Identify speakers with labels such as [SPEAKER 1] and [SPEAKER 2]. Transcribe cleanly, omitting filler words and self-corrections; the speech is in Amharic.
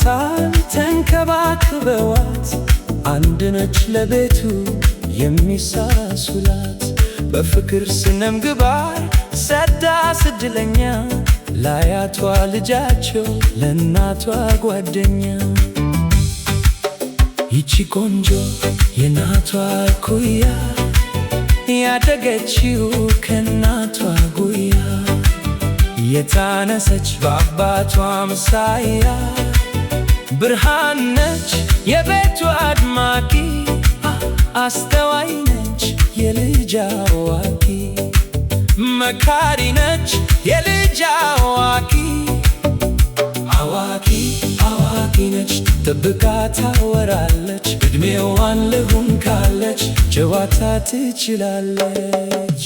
[SPEAKER 1] ይወዷታል ተንከባክበዋት፣ አንድ ነች ለቤቱ የሚሳሱላት። በፍቅር ስነምግባር ሰዳ ስድለኛ፣ ለአያቷ ልጃቸው ለእናቷ ጓደኛ። ይቺ ቆንጆ የእናቷ እኩያ፣ ያደገችው ከእናቷ ጉያ፣ የታነሰች በአባቷ ምሳያ። ብርሃን ነች የቤቱ አድማቂ፣ አስተዋይ ነች የልጅ አዋቂ። መካሪ ነች የልጅ አዋቂ፣ አዋቂ አዋቂ ነች ጥብቃ ታወራለች። ዕድሜዋን ልሁን ካለች ጨዋታ ትችላለች።